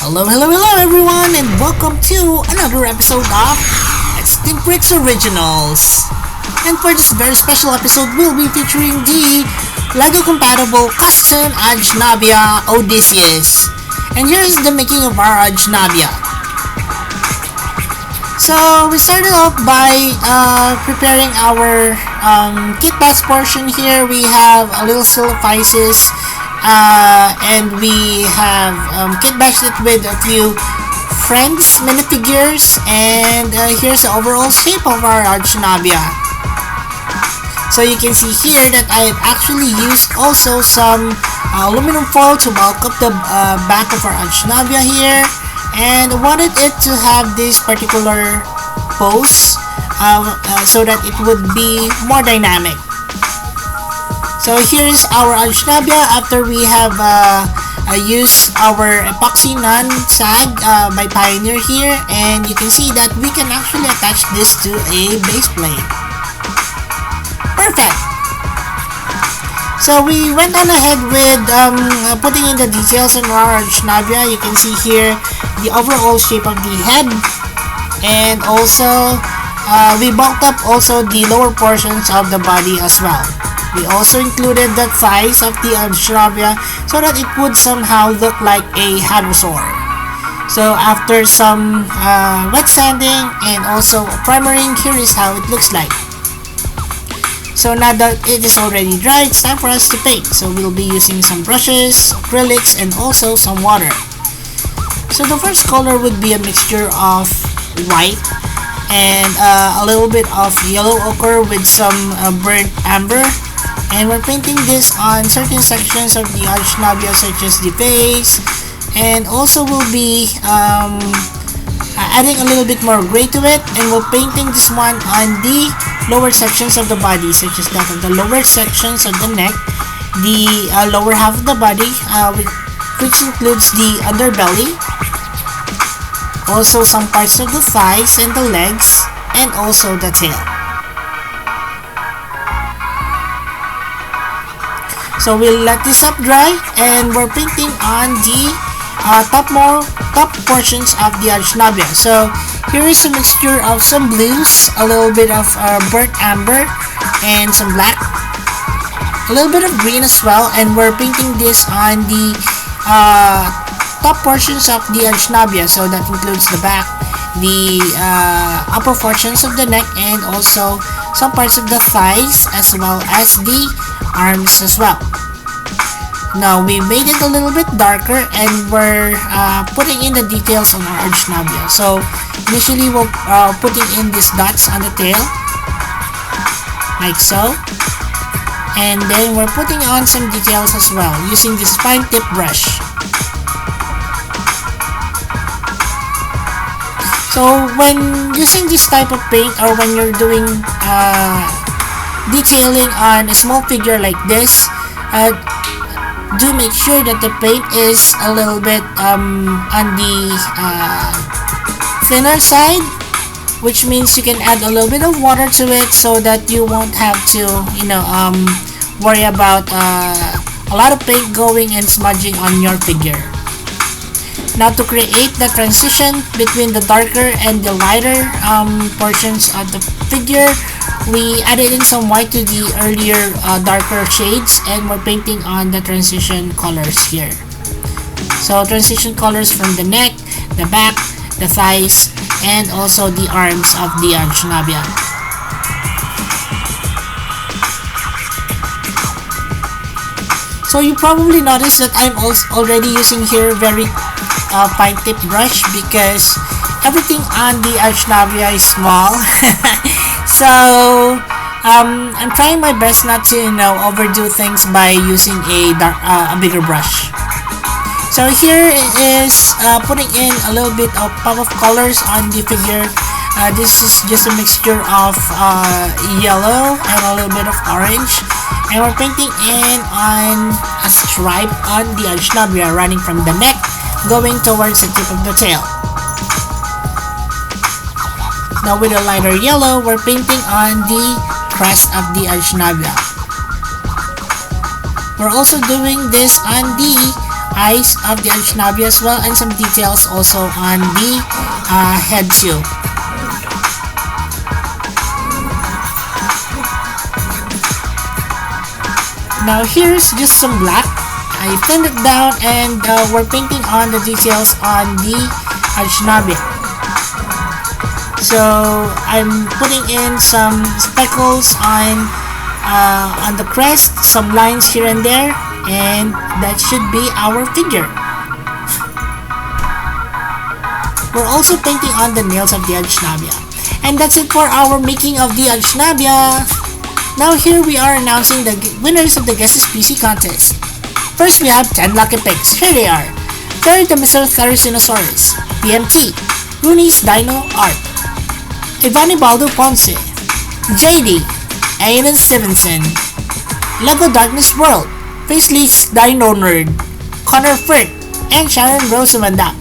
Hello everyone, and welcome to another episode of Extinct Originals. And for this very special episode, we'll be featuring the LEGO compatible custom Ajnabia Odysseus. And here is the making of our Ajnabia. So we started off by preparing our kit box portion. Here we have a little silifices. And we have kit bashed it with a few friends minifigures, and here's the overall shape of our Ajnabia. So you can see here that I've actually used also some aluminum foil to bulk up the back of our Ajnabia here, and I wanted it to have this particular pose so that it would be more dynamic. So here is our Ajnabia after we have used our epoxy non-sag by Pioneer here, and you can see that we can actually attach this to a base plate. Perfect! So we went on ahead with putting in the details on our Ajnabia. You can see here the overall shape of the head, and also we bulked up also the lower portions of the body as well. We also included the thighs of the Ajnabia so that it would somehow look like a Dinosaur. So after some wet sanding and also primering, here is how it looks like. So now that it is already dry, it's time for us to paint. So we'll be using some brushes, acrylics, and also some water. So the first color would be a mixture of white and a little bit of yellow ochre with some burnt amber. And we're painting this on certain sections of the Ajnabia, such as the face, and also we'll be adding a little bit more gray to it, and we're painting this one on the lower sections of the body, such as that of the lower sections of the neck, the lower half of the body, which includes the underbelly, also some parts of the thighs and the legs, and also the tail. So we'll let this up dry, and we're painting on the top portions of the Ajnabia. So here is a mixture of some blues, a little bit of burnt amber, and some black, a little bit of green as well, and we're painting this on the top portions of the Ajnabia. So that includes the back, the upper portions of the neck, and also some parts of the thighs, as well as the arms as well. Now we made it a little bit darker, and we're putting in the details on our Ajnabia. So initially we're putting in these dots on the tail, like so, and then we're putting on some details as well using this fine tip brush. So when using this type of paint, or when you're doing detailing on a small figure like this, do make sure that the paint is a little bit on the thinner side, which means you can add a little bit of water to it so that you won't have to worry about a lot of paint going and smudging on your figure. Now to create the transition between the darker and the lighter portions of the figure, we added in some white to the earlier darker shades, and we're painting on the transition colors here. So transition colors from the neck, the back, the thighs, and also the arms of the Ajnabia. So you probably noticed that I'm already using here very fine tip brush, because everything on the Ajnabia is small. So I'm trying my best not to overdo things by using a bigger brush. So here it is putting in a little bit of pop of colors on the figure. This is just a mixture of yellow and a little bit of orange, and we're painting in on a stripe on the Ajnabia running from the neck going towards the tip of the tail. Now with a lighter yellow, we're painting on the crest of the Ajnabia. We're also doing this on the eyes of the Ajnabia as well, and some details also on the head too. Now here's just some black. I thinned it down, and we're painting on the details on the Ajnabia. So I'm putting in some speckles on the crest, some lines here and there, and that should be our figure. We're also painting on the nails of the Ajnabia. And that's it for our making of the Ajnabia. Now here we are announcing the winners of the Guesses PC contest. First we have 10 lucky picks. Here they are. Terry the Mr. Dinosaurus, PMT, Rooney's Dino Art, Ivani Baldo Ponce, JD, Aiden Stevenson, Lego Darkness World, Faceleaks Dino Nerd, Connor Firth, and Sharon Rosamanda.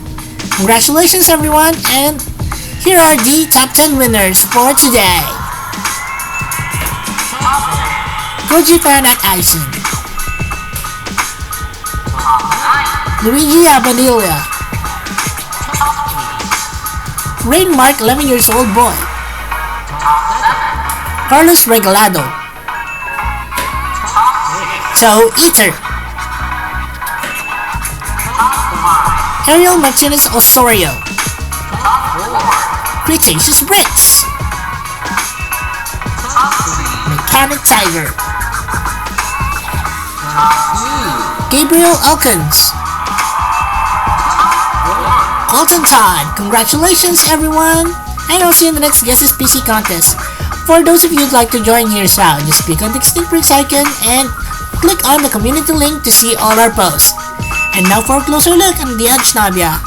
Congratulations everyone, and here are the top 10 winners for today. Koji Fanac Eisen, Luigi Abadilla, Rain Mark 11 years old boy, Carlos Regalado, Toe Eater, Ariel Martinez Osorio, Cretaceous Bricks, Mechanic Tiger, Gabriel Elkins, Colton Todd. Congratulations everyone, and I'll see you in the next Guesses PC contest. For those of you who'd like to join here now, just click on the Extinct Bricks icon and click on the community link to see all our posts. And now for a closer look on the Ajnabia.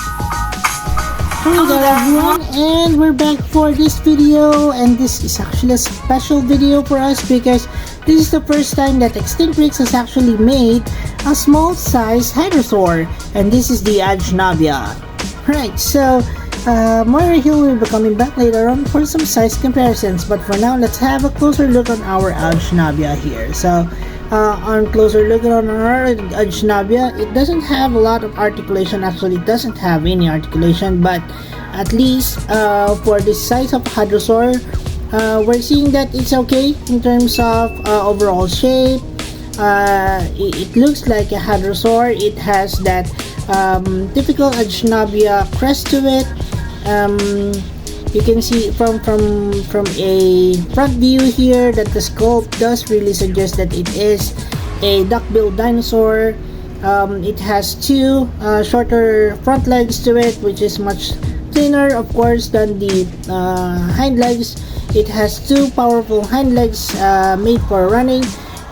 Hello there everyone, and we're back for this video, and this is actually a special video for us because this is the first time that Extinct Bricks has actually made a small size Hadrosaur, and this is the Ajnabia. Right, so Moira Hill will be coming back later on for some size comparisons, but for now let's have a closer look on our Ajnabia here. So on closer look on our Ajnabia, it doesn't have a lot of articulation. Actually, it doesn't have any articulation, but at least for this size of Hadrosaur, we're seeing that it's okay in terms of overall shape. It looks like a Hadrosaur. It has that typical Ajnabia crest to it. You can see from a front view here that the sculpt does really suggest that it is a duck-billed dinosaur. It has two shorter front legs to it, which is much thinner, of course, than the hind legs. It has two powerful hind legs made for running,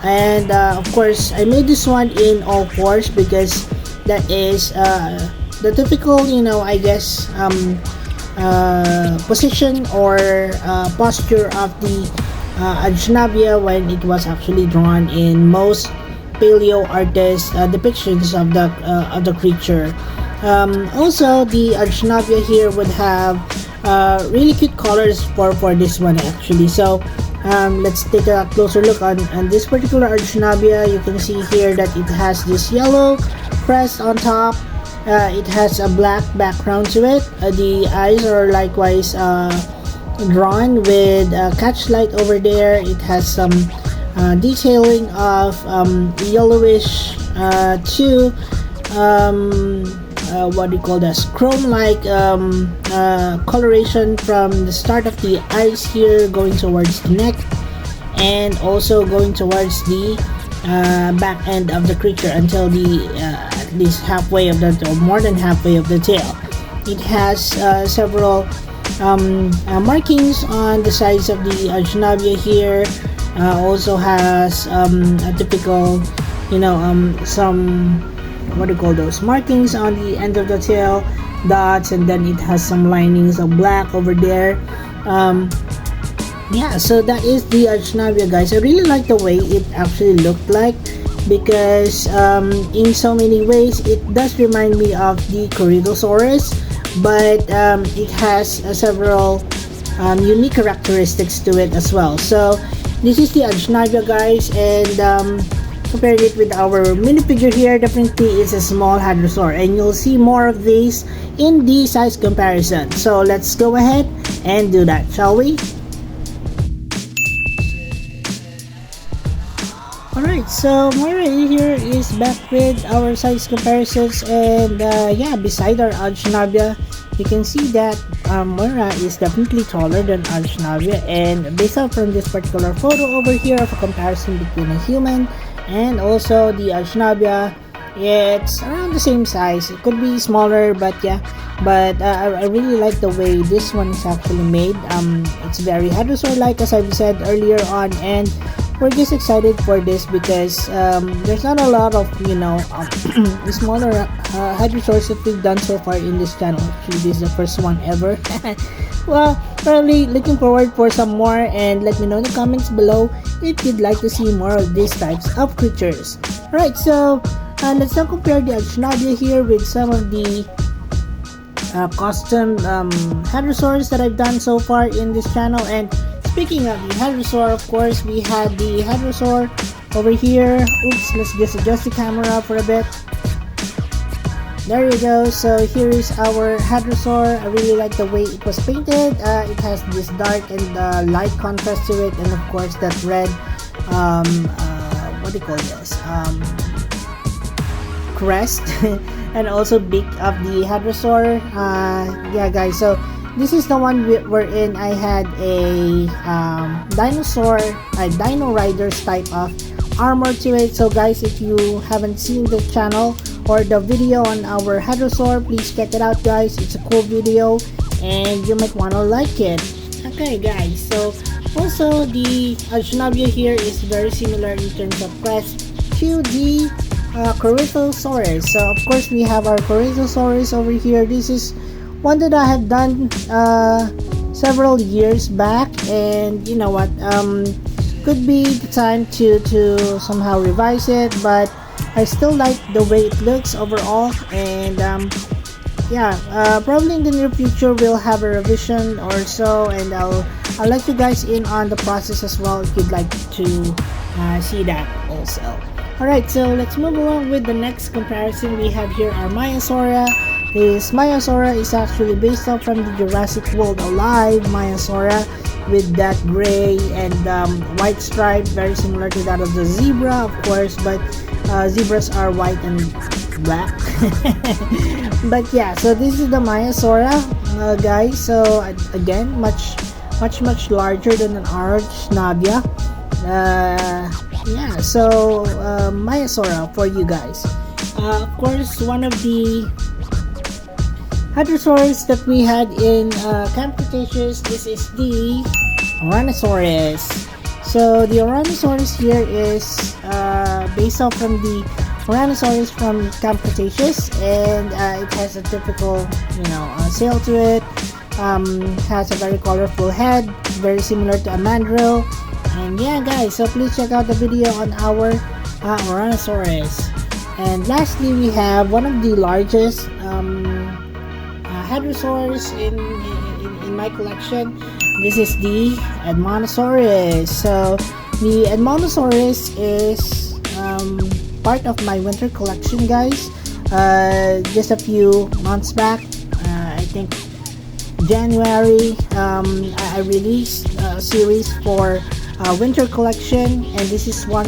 and of course I made this one in all fours because that is the typical, I guess, position or posture of the Ajnabia when it was actually drawn in most paleo artist depictions of the creature. Also, the Ajnabia here would have really cute colors for this one actually. So let's take a closer look on this particular Ajnabia. You can see here that it has this yellow crest on top. It has a black background to it. The eyes are likewise drawn with catch light over there. It has some detailing of yellowish to what do you call this, chrome-like coloration from the start of the eyes here going towards the neck, and also going towards the back end of the creature until the at least halfway of the, or more than halfway of the tail. It has several markings on the sides of the Ajnabia here. Also has a typical, some, what do you call those, markings on the end of the tail, dots, and then it has some linings of black over there. Yeah, so that is the Ajnabia, guys. I really like the way it actually looked like, because in so many ways it does remind me of the Corydosaurus, but it has several unique characteristics to it as well. So this is the Ajnabia, guys, and compared it with our minifigure here, definitely is a small hadrosaur, and you'll see more of these in the size comparison. So let's go ahead and do that, shall we? Alright, so Moira here is back with our size comparisons, and yeah, beside our Ajnabia, you can see that Moira is definitely taller than Ajnabia, and based out from this particular photo over here of a comparison between a human and also the Ajnabia, it's around the same size. It could be smaller, but yeah, but I really like the way this one is actually made. It's very hadrosaur-like, as I've said earlier on, and we're just excited for this because there's not a lot of, you know, smaller hadrosaurs that we've done so far in this channel. Actually, this is the first one ever. Well, probably looking forward for some more, and let me know in the comments below if you'd like to see more of these types of creatures. Alright, so let's now compare the Ajnabia here with some of the custom hadrosaurs that I've done so far in this channel. And speaking of the hadrosaur, of course, we had the hadrosaur over here. Oops, let's just adjust the camera for a bit. There you go. So here is our hadrosaur. I really like the way it was painted. It has this dark and light contrast to it, and of course that red what do you call this, crest and also beak of the hadrosaur. Yeah guys, so this is the one wherein I had a dinosaur, a Dino Riders type of armor to it. So guys, if you haven't seen the channel or the video on our hadrosaur, please check it out guys. It's a cool video and you might want to like it. Okay guys, so also the Ajnabia here is very similar in terms of crest to the Corythosaurus. So of course we have our Corythosaurus over here. This is one that I have done several years back, and you know what, could be the time to somehow revise it, but I still like the way it looks overall. And yeah, probably in the near future we'll have a revision or so, and I'll let you guys in on the process as well if you'd like to see that also. Alright, so let's move along with the next comparison. We have here our Maiasaura. This Maiasaura is actually based off from the Jurassic World Alive Maiasaura, with that gray and white stripe, very similar to that of the zebra, of course, but zebras are white and black. But yeah, so this is the Maiasaura, guys. So again, much larger than an Ajnabia. Yeah, so Maiasaura for you guys. Of course, one of the hadrosaurs that we had in Camp Cretaceous, this is the Ouranosaurus. So the Ouranosaurus here is based off from the Ouranosaurus from Camp Cretaceous, and it has a typical, you know, sail to it. Has a very colorful head, very similar to a mandrill. And yeah guys, so please check out the video on our Ouranosaurus. And lastly, we have one of the largest hadrosaurs in my collection. This is the Edmontosaurus. So the Edmontosaurus is part of my winter collection, guys. Just a few months back, I think January, I released a series for winter collection, and this is one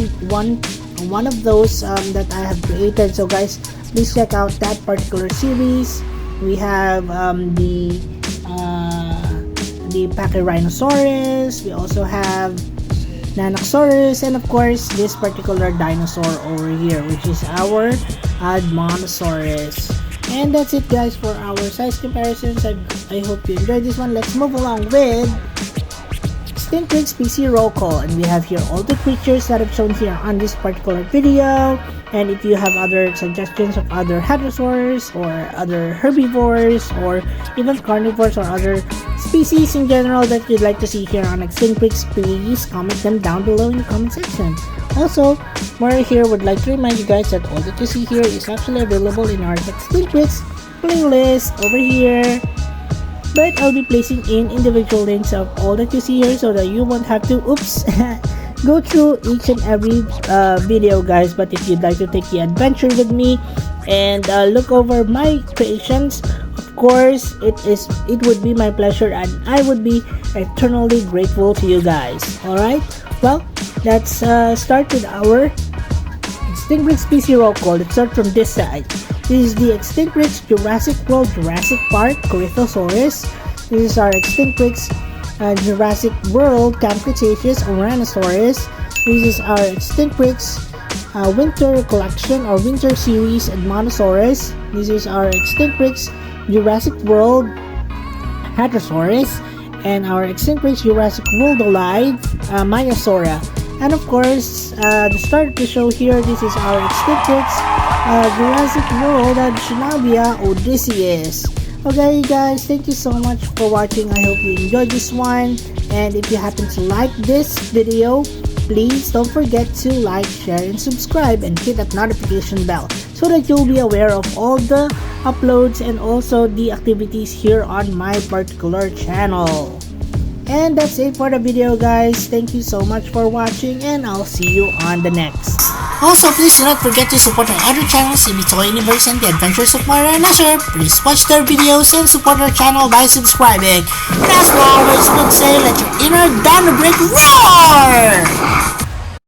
of those that I have created. So guys, please check out that particular series. We have the Pachyrhinosaurus, we also have Nanosaurus, and of course this particular dinosaur over here, which is our Edmontosaurus. And that's it guys for our size comparisons. I hope you enjoyed this one. Let's move along with Stinkwick's PC roll call, and we have here all the creatures that I've shown here on this particular video. And if you have other suggestions of other hadrosaurs or other herbivores or even carnivores or other species in general that you'd like to see here on Stinkwick's, please comment them down below in the comment section. Also, Moira here would like to remind you guys that all that you see here is actually available in our Stinkwick's playlist over here. But I'll be placing in individual links of all that you see here so that you won't have to go through each and every video, guys. But if you'd like to take the adventure with me and look over my creations, of course, it would be my pleasure, and I would be eternally grateful to you guys. Alright, well, let's start with our Extinct Bricks PC roll call. Let's start from this side. This is the Extinct Bricks Jurassic World Jurassic Park Corythosaurus. This is our Extinct Bricks Jurassic World Camp Cretaceous Ouranosaurus. This is our Extinct Bricks Winter Collection or Winter Series Edmontosaurus. This is our Extinct Bricks Jurassic World Hadrosaurus, and our Extinct Bricks Jurassic World Alive Myosaura. And of course, the start of the show here, this is our Extinct Bricks Jurassic World Ajnabia Odysseus. Okay guys, thank you so much for watching. I hope you enjoyed this one, and if you happen to like this video, please don't forget to like, share, and subscribe, and hit that notification bell so that you'll be aware of all the uploads and also the activities here on my particular channel. And that's it for the video, guys. Thank you so much for watching, and I'll see you on the next. Also, please do not forget to support our other channels, the Toy Universe and the Adventures of Mara and Asher. Please watch their videos and support our channel by subscribing. And as we always would say, let your inner Dino Brick roar!